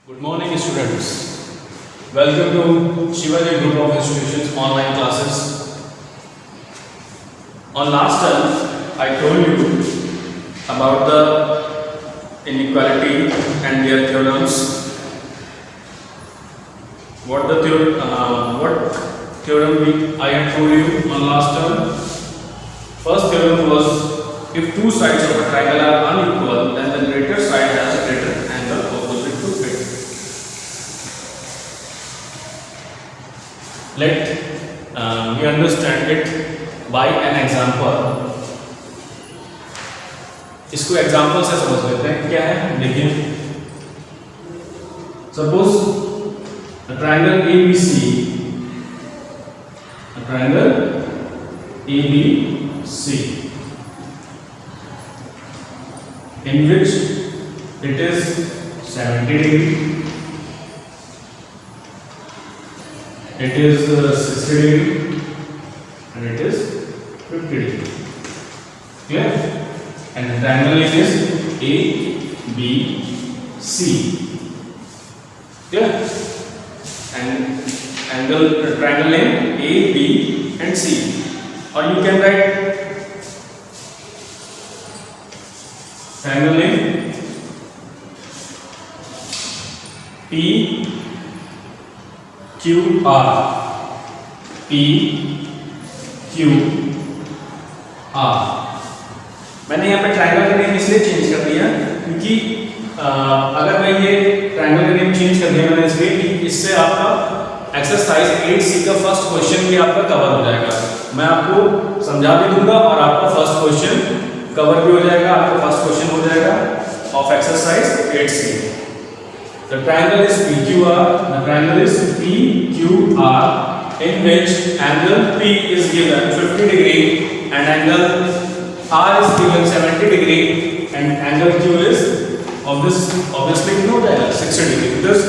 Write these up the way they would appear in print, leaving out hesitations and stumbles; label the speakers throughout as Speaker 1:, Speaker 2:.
Speaker 1: Good morning, students. Welcome to Shivaji Group of Institutions online classes. On last term, I told you about the inequality and their theorems. What theorem I had told you on last term? First theorem was if two sides of a triangle are unequal, then the greater side has a greater angle opposite to it. Let we understand it by an example. इसको example से समझ लेते हैं क्या है. देखिए, suppose triangle ABC in which it is 70 degree, it is 60 degree, and it is 50 degree. Clear? And the triangle name is ABC. Clear? And triangle name A, B, and C. Or you can write triangle name P, Q, R. P, Q, R. मैंने यहाँ पे triangle का name इसलिए change कर दिया क्योंकि अगर मैं ये ट्राइंगल का नेम चेंज कर दिया मैंने इसलिए कि इससे आपका एक्सरसाइज 8C का फर्स्ट क्वेश्चन भी आपका कवर हो जाएगा. मैं आपको समझा भी दूंगा और आपका फर्स्ट क्वेश्चन कवर भी हो जाएगा. आपका फर्स्ट क्वेश्चन हो जाएगा of exercise 8C. The triangle is PQR. The triangle is PQR in which angle P is given 50 degree and angle R is given 70 degree and angle Q is obviously no diagonal 60 degree because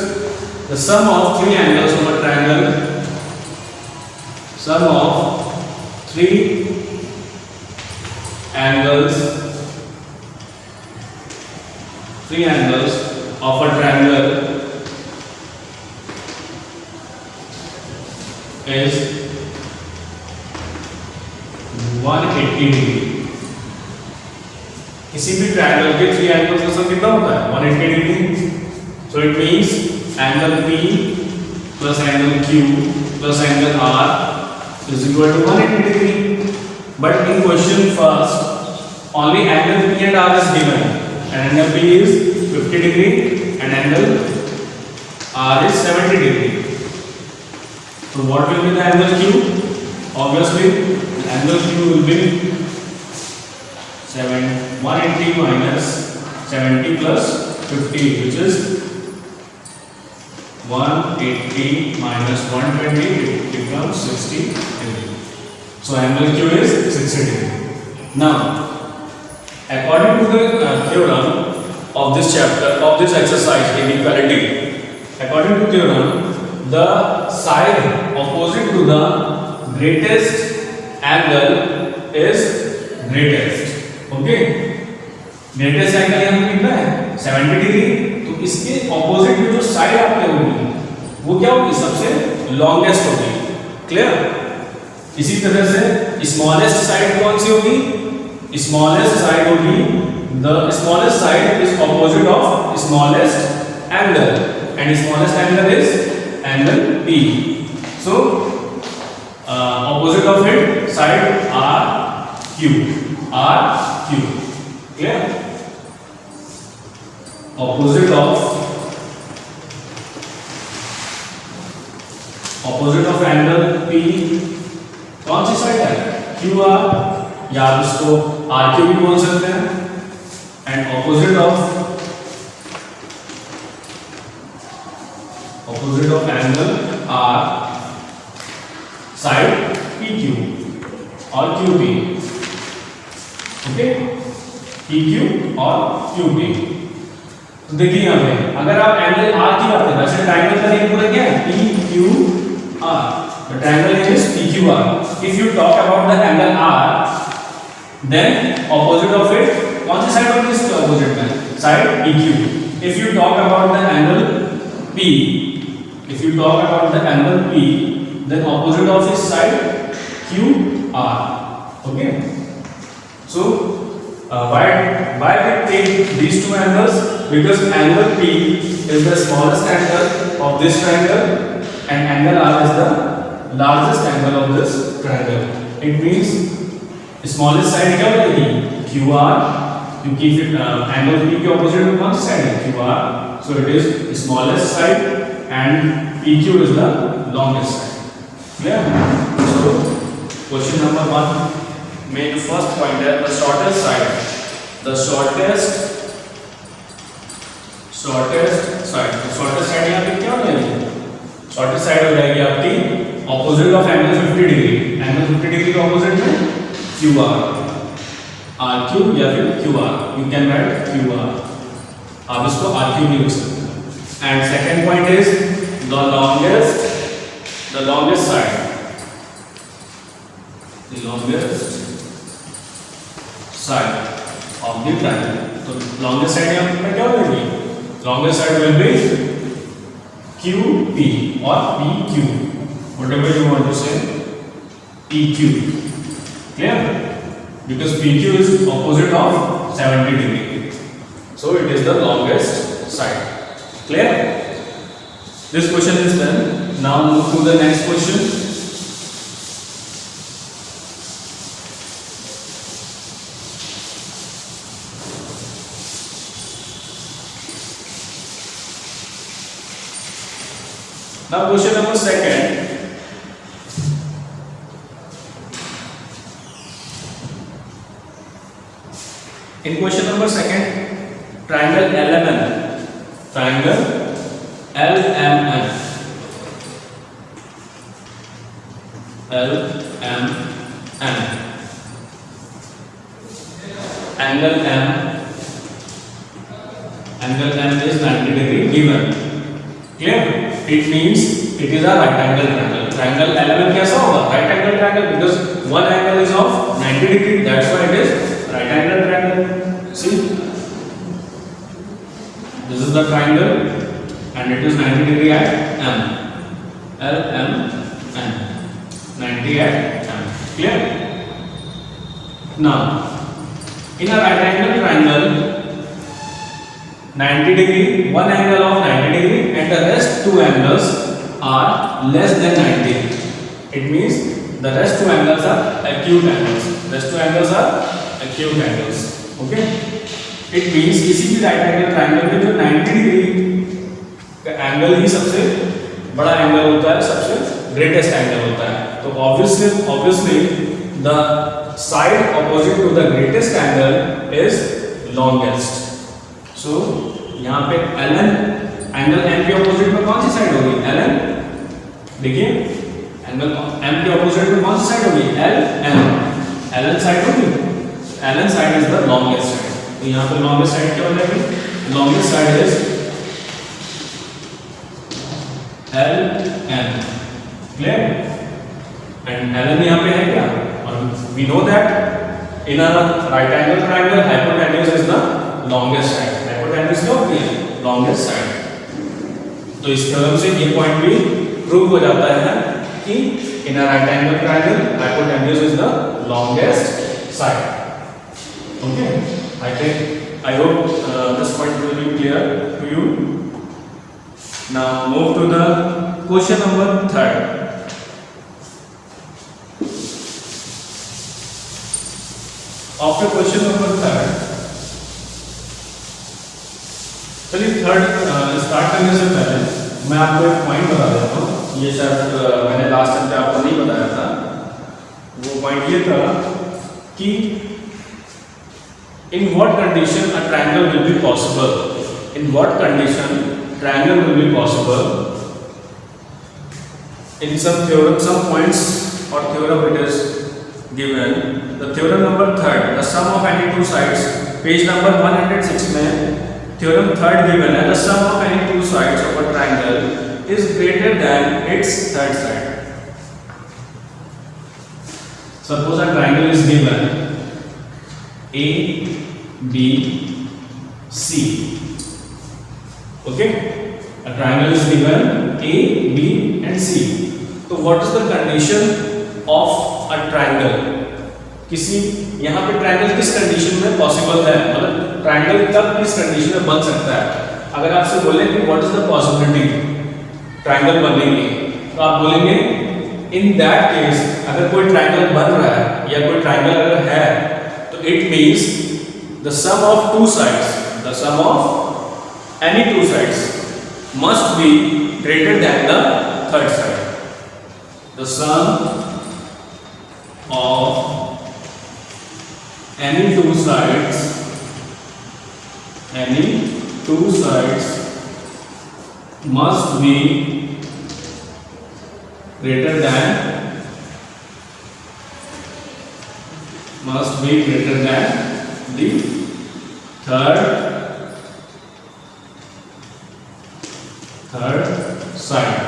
Speaker 1: the sum of three angles of a triangle, sum of three angles of a triangle is 180 degree. किसी भी triangle के three angles का सम कितना होता है 180 degree. So it means angle P plus angle Q plus angle R is equal to 180 degree. But in question first only angle P and R is given and angle P is 50 degree and angle R is 70 degree. So what will be the angle Q? Obviously angle Q will be 180 minus 70 plus 50 which is 180 minus 120 it becomes 60 degree. So angle Q is 60 degree. Now according to the theorem of this chapter of this exercise inequality, according to theorem the side opposite to the greatest angle is greatest. Okay, greatest angle यहाँ पे कितना है 70 degree. तो इसके opposite में जो side आपके होगी वो क्या होगी सबसे लॉन्गेस्ट होगी. क्लियर? इसी तरह से स्मॉलेस्ट साइड कौन सी होगी? स्मॉलेस्ट साइड होगी the smallest side is opposite of smallest angle and smallest angle is angle P. So opposite of it side RQ. Clear? Opposite of angle P कौन सी side है? QR या आप इसको RQ भी बोल सकते हैं. And opposite of angle R side PQ और QP. ओके, PQ और QP. तो देखिए यहाँ पे अगर आप एंगल R की बात करें वैसे ट्रायंगल का नेम पूरा क्या है PQR. The triangle name is PQR. If you talk about the angle R then opposite of it कौन सी साइड होगी इसके opposite में? Side PQ. If you talk about the angle P, if you talk about the angle P, then opposite of his side QR. Okay. So why we take these two angles? Because angle P is the smallest angle of this triangle and angle R is the largest angle of this triangle. It means smallest side क्या बनेगी? QR, क्योंकि फिर angle P के opposite में कौन सी side है? QR. So it is smallest side and PQ is the longest side. Clear? So question number 1, main first point है the shortest side. The shortest side. तो shortest side यहाँ पे क्या हो जाएगी? Shortest side हो जाएगी आपकी opposite of angle 50 degree. Angle 50 degree के opposite में QR. RQ या फिर QR. You can write QR. आप इसको RQ भी लिख सकते हैं. And second point is the longest side. The longest side of the triangle. तो longest side यहाँ पे क्या होगी? Longest side will be QP or PQ. Whatever you want to say, PQ. Clear? Because PQ is opposite of 70 degree. So it is the longest side. Clear? This question is done. Now move to the next question. Now question number 2. In question number 2, triangle LMN. Triangle LMN. LMN. Angle M. Angle M is 90 degree given. Clear? It means it is a right angle triangle. Triangle LMN कैसा होगा? Right angle triangle because one angle is of 90 degree. That's why it is right angle triangle. See, this is the triangle and it is 90 degree at M. L M N. 90 at M. Clear? Now, in a right angle triangle, 90 degree, one angle of 90 degree and the rest two angles are less than 90. It means the rest two angles are acute angles. Rest two angles are acute angles. Okay? It means किसी भी right angle triangle में जो 90 degree का angle ही सबसे बड़ा angle होता है, सबसे greatest angle होता है. तो obviously the side opposite to the greatest angle is longest. So यहाँ पे LN angle M के opposite में कौन सी side होगी? LN. देखिए angle M के opposite में कौन सी side होगी? LN. LN side होगी. LN side is the longest side. तो यहाँ पे longest side क्या हो जाएगी? Longest side is LN. Clear? And LN यहाँ पे है क्या? और we know that in a right angle triangle hypotenuse is the longest side. Hypotenuse क्या होती है? Longest side. तो इस थ्योरम से ये पॉइंट भी प्रूव हो जाता है कि in a right angle triangle hypotenuse is the longest side. Okay, I hope this point will be clear to you. Now move to the question number 3. After question number 3, चलिए third start करने से पहले मैं आपको एक point बता देता हूँ. ये शायद मैंने लास्ट टाइम पे आपको नहीं बताया था. वो पॉइंट ये था कि in what condition a triangle will be possible. In what condition triangle will be possible? In some theorem, some points or theorem it is given. The theorem number 3, the sum of any two sides, page number 106 में theorem 3 given है. The sum of any two sides of a triangle is greater than its third side. Suppose a triangle is given A, B, C. Okay, A triangle is given A, B and C. तो what is the condition of a triangle? किसी यहाँ पे triangle किस condition में possible है, मतलब triangle कब किस कंडीशन में बन सकता है? अगर आपसे बोले कि what is the possibility triangle बनने की, तो आप बोलेंगे इन दैट केस अगर कोई ट्रायंगल बन रहा है या कोई ट्रायंगल अगर है तो it means the sum of two sides, the sum of any two sides must be greater than the third side. The sum of any two sides must be greater than the third side.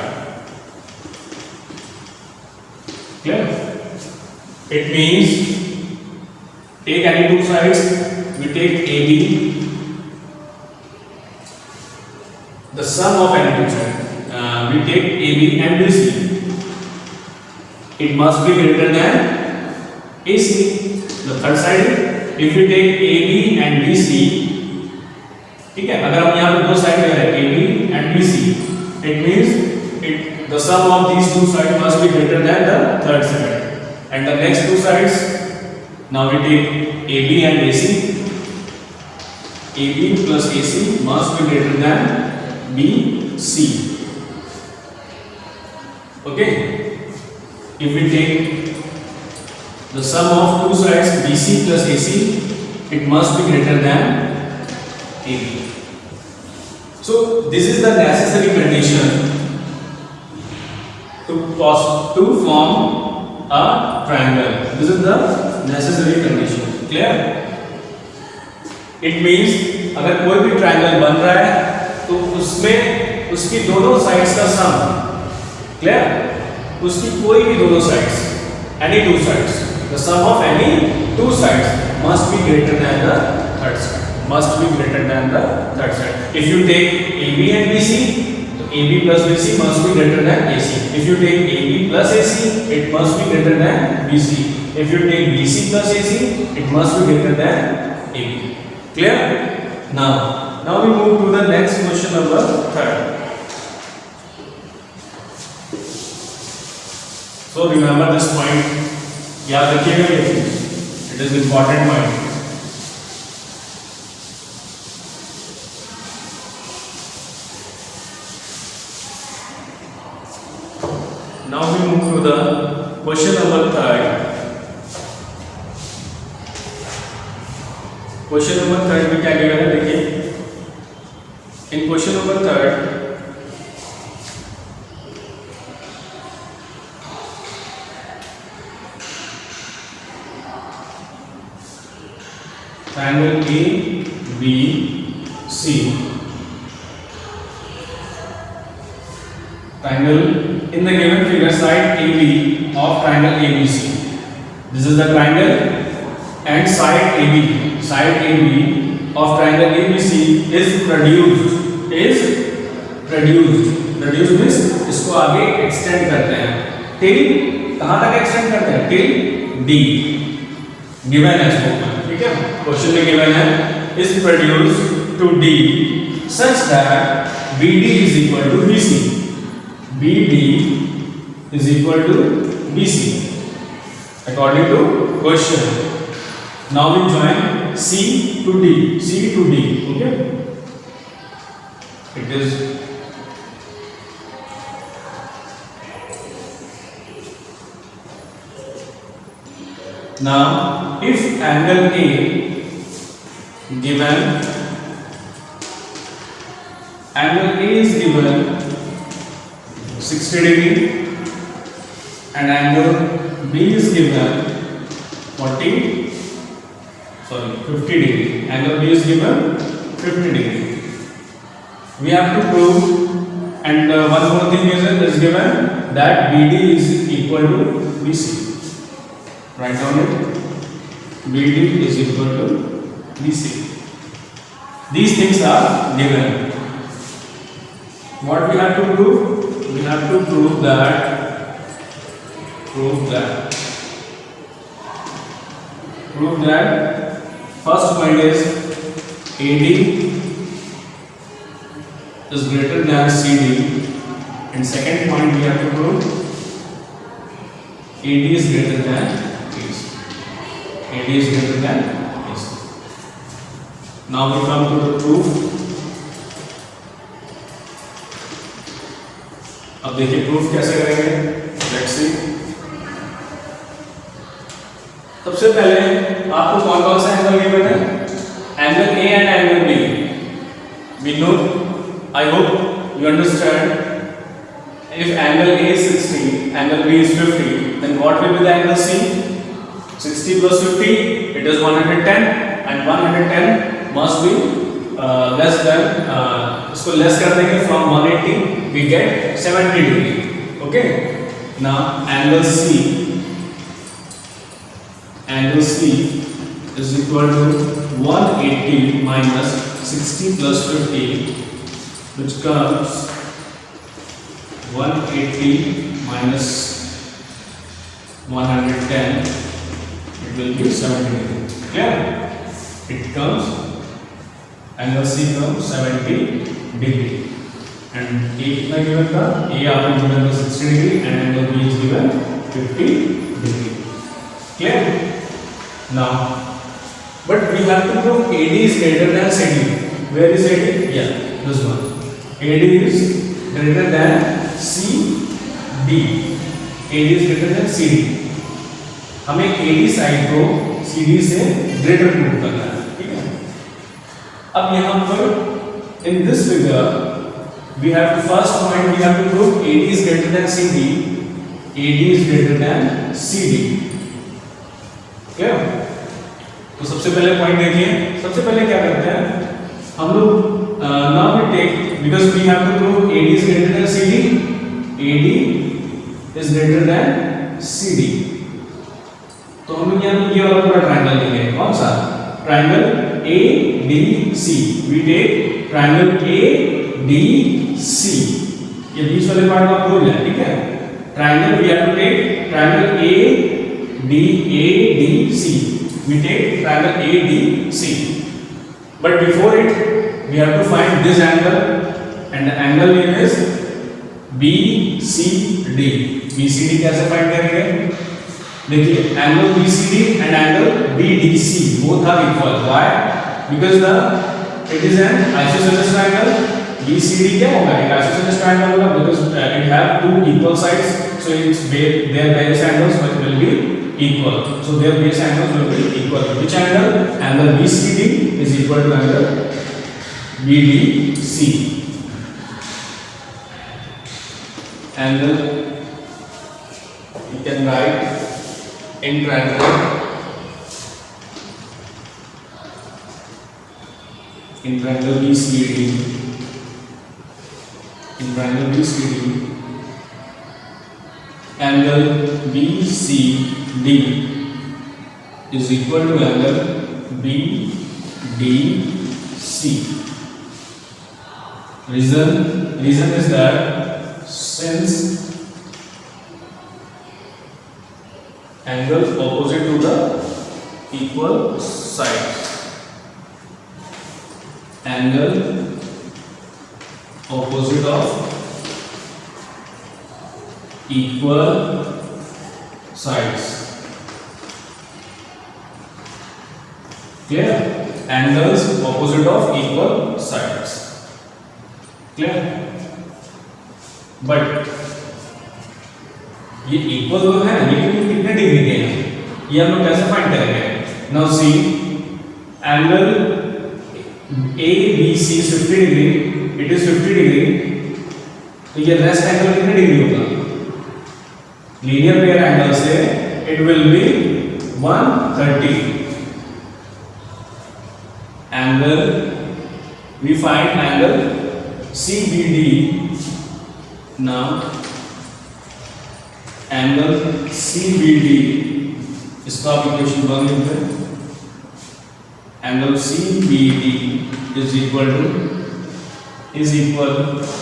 Speaker 1: Clear? It means take any two sides. We take AB. The sum of any two sides. We take AB and BC. It must be greater than AC. The third side. If we take AB and BC, ठीक है, अगर हम यहाँ पे दो side ले रहे हैं AB and BC, it means the sum of these two sides must be greater than the third side. And the next two sides, now we take AB and AC. AB plus AC must be greater than BC. Okay. If we take the sum of two sides BC plus AC, it must be greater than AB. So this is the necessary condition to form a triangle. This is the necessary condition. Clear? It means अगर कोई भी triangle बन रहा है तो उसमें उसकी दोनों साइड्स का सम, क्लियर, उसकी कोई भी दोनों sides, any two sides, the sum of any two sides must be greater than the third side. Must be greater than the third side. If you take AB and BC, so AB plus BC must be greater than AC. If you take AB plus AC, it must be greater than BC. If you take BC plus AC, it must be greater than AB. Clear? Now we move to the next question number 3rd. So remember this point. याद रखिएगा ये, it is important point. Now we move to the question number 3rd. Question number 3rd में क्या given है देखिए. In question number 3rd, triangle A, B, C. Triangle in the given figure, side AB of triangle ABC. This is the triangle and side AB of triangle ABC is produced. Produced means इसको आगे extend करते हैं till कहाँ तक extend करते हैं? till D. Given है इसको, ठीक है, क्वेश्चन में given है is produced to D such that BD is equal to BC. BD is equal to BC according to question. Now we join C to D. Okay, it is now if angle A given, angle A is given 60 degree and angle B is given 50 degree. Angle B is given 50 degree. We have to prove, and one more thing is given that BD is equal to BC. Write down it. BD is equal to BC. These things are given. what we have to prove? We have to prove that first point is AD is greater than CD, and second point we have to prove AD is greater than AC. AD is greater than AC. Now we come to the proof. अब देखिए proof कैसे करेंगे, let's see. सबसे पहले आपको कौन कौन सा एंगल गिवन है? Angle A and angle B. We know, I hope you understand, if angle A is 60, angle B is 50, then what will be the angle C? 60 plus 50, it is 110, and 110 must be less than, इसको less कर देंगे from 180, we get 70 degree. Okay, now angle C is equal to 180 minus 60 plus 50, which comes 180 minus 110, it will be 70 degree. Clear? It comes, angle C comes 70 degree. And A कितना given था? A आपको given था 60 degree and angle B is given 50 degree. Clear? Now, but we have to prove AD is greater than CD. Where is AD? Yeah, this one. AD is greater than CD. AD is greater than CD. हमें AD side को CD से greater prove करना है, ठीक है? अब यहाँ पर in this figure we have to, first point we have to prove AD is greater than CD. AD is greater than CD. क्या? तो सबसे पहले पॉइंट देखिए। सबसे पहले क्या करते हैं हम लोग, now we take, because we have to prove AD is greater than CD. AD is greater than CD. तो हम लोग यहाँ ये वाला पूरा ट्रायंगल लेंगे। कौन सा? Triangle ADC. We take triangle ADC. ये बीच वाले पार्ट को आप भूल जाए, ठीक है? Triangle we have to take triangle ADC. We take triangle ADC. But before it, we have to find this angle, and the angle name is BCD. BCD कैसे find करेंगे? देखिए, angle BCD and angle BDC both are equal. Why? Because it is an isosceles triangle. BCD क्या होगा? एक isosceles triangle होगा because it have two equal sides, so its their base angles will be equal. So their base angles will be equal. Which angle? Angle BCD is equal to angle BDC. Angle you can write in triangle BCD. In triangle BCD, angle BCD is equal to angle BDC. Reason is that since angles opposite to the equal sides, angle opposite of equal sides. Clear? Angles opposite of equal sides. Clear? But ये equal तो है, लेकिन कितने degree के हैं? ये हम लोग कैसे फाइंड करेंगे? Now see, angle ABC is 50 degree. It is 50 degree. तो ये रेस्ट एंगल कितने डिग्री होगा? लीनियर पेयर एंगल से it will be 130. Angle, we find angle CBD. Now angle CBD, इसका आप इक्वेशन बन लेते हैं। Angle CBD is equal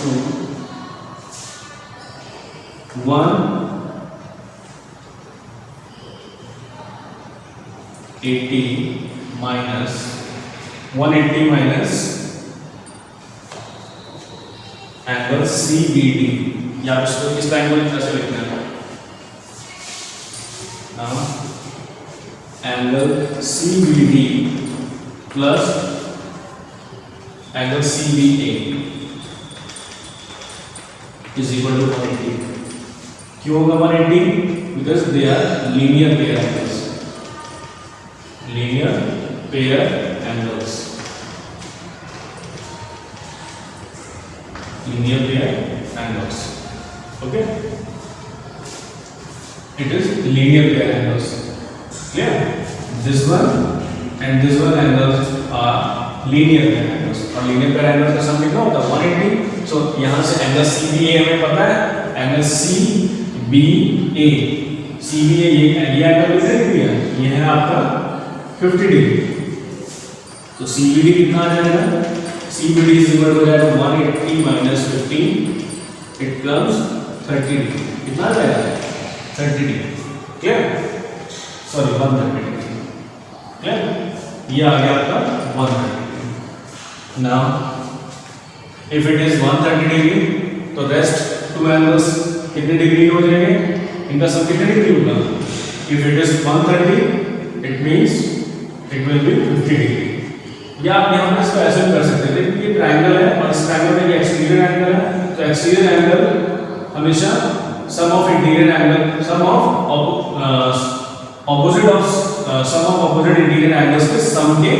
Speaker 1: to 180 minus 180 minus angle CBD, या इसको इस एंगल कैसे लिखना है? Angle CBD plus angle CBA is equal to 180. क्यों होगा 180? Because they are linear pair angles. Linear pair angles. Linear pair angles. Okay? It is linear pair angles. Clear? This one and this one angles are linear pair angles. और linear pair angles का सम कितना होता है? 180. So यहाँ से angle CBA हमें पता है, एंगल CBA ये एंगल कितने डिग्री है? ये है आपका 50 डिग्री. तो CBD कितना आ जाएगा? CBD is equal to 180 minus 15. It comes 30 degree. कितना आ जाएगा? 30 degree. Clear? Sorry 130 degree. Clear? ये आ गया आपका 130 degree. Now if it is 130 degree तो रेस्ट टू एंगल्स कितने डिग्री हो जाएंगे? इनका सब कितने डिग्री होगा? If it is 130 it means it will be 50 degree. या आप यहां पर इसको ऐसे भी कर सकते थे कि ये ट्रायंगल है और इस ट्रायंगल में ये एक्सटीरियर एंगल है, तो एक्सटीरियर एंगल हमेशा sum of interior angle sum of opposite interior angles के सम के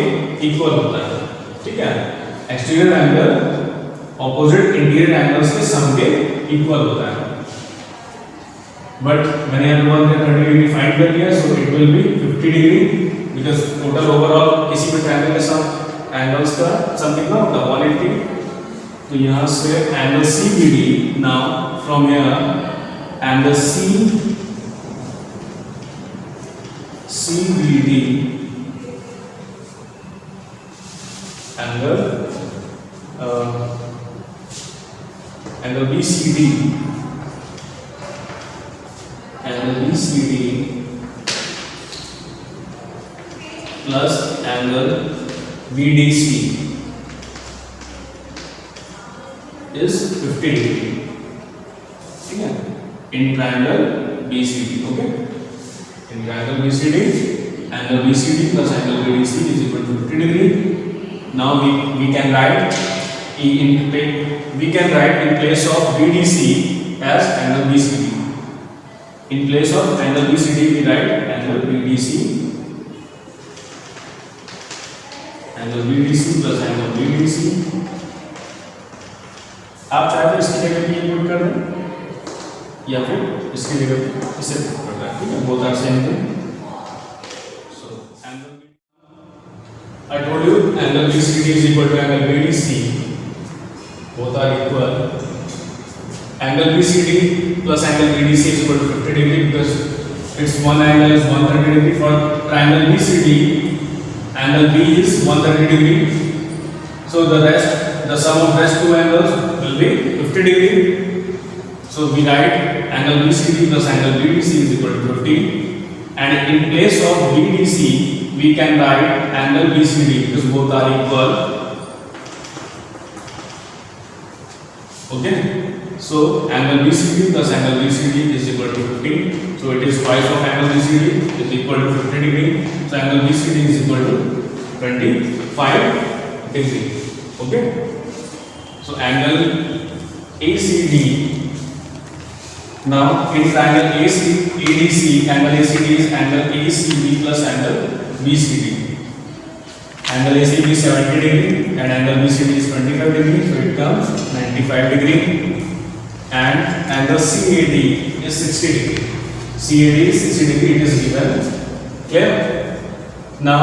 Speaker 1: इक्वल होता है. ठीक है? Exterior angle opposite interior angles के सम के इक्वल होता है. बट मैंने यहाँ 130 डिग्री फाइंड कर लिया, so it will be 50 degree because total overall किसी भी ट्रायंगल के सम एंगल्स का सम कितना होता है? 180. तो यहाँ से angle CBD, now from here angle CBD angle BCD plus angle BDC is 50 degree. ठीक है? In triangle BCD. Okay? In triangle BCD angle BCD plus angle BDC is equal to 50 degree. Now we can write in place of BDC as angle BCD. In place of angle BCD we write angle BDC plus angle BDC. आप चाहे तो इसकी जगह पे put कर दें या फिर इसकी जगह पे इसे पुट कर दें. ठीक है? Both are same thing. So angle I told you angle BCD is equal to angle BDC. Both are equal. Angle BCD plus angle BDC is equal to 50 degree because its one angle is 130 degree. For triangle BCD, angle B is 130 degree. So the sum of rest two angles will be 50 degree. So we write angle BCD plus angle BDC is equal to 50. And in place of BDC, we can write angle BCD because both are equal. Okay? So angle BCD plus angle BCD is equal to 50. So it is twice of angle BCD is equal to 50 degree. So angle BCD is equal to 25 degree. Okay? So angle ACD. Now in triangle ADC, angle ACD is angle ACB plus angle BCD. Angle ACB is 70 degree and angle BCD is 25 degree. So it comes 95 degree. And angle CAD is 60 degree. CAD is 60 degree. It is given. Clear? Now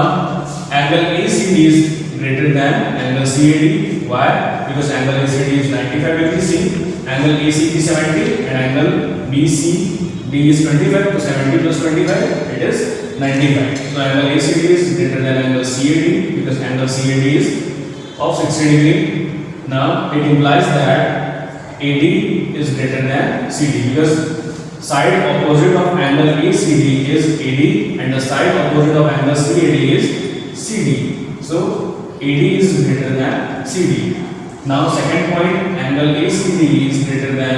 Speaker 1: angle ACD is greater than angle CAD. Why? Because angle ACD is 95 degree. See, angle ACB is 70 and angle BCD is 25. So 70 plus 25 it is 95. So angle ACD is greater than angle CAD because angle CAD is of 60 degree. Now it implies that AD is greater than CD because side opposite of angle ACD is AD and the side opposite of angle CAD is CD. So AD is greater than CD. Now second point, angle ACD is greater than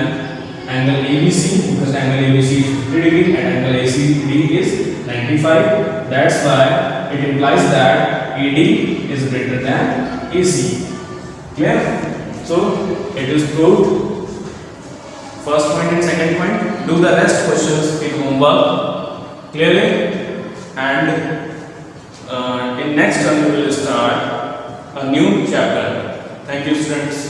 Speaker 1: angle ABC because angle ABC is 50 degree and angle ACD is 95. That's why it implies that AD is greater than AC. Clear? So it is proved. First point and second point. Do the rest questions in homework clearly, and in next term we will start a new chapter. Thank you, students.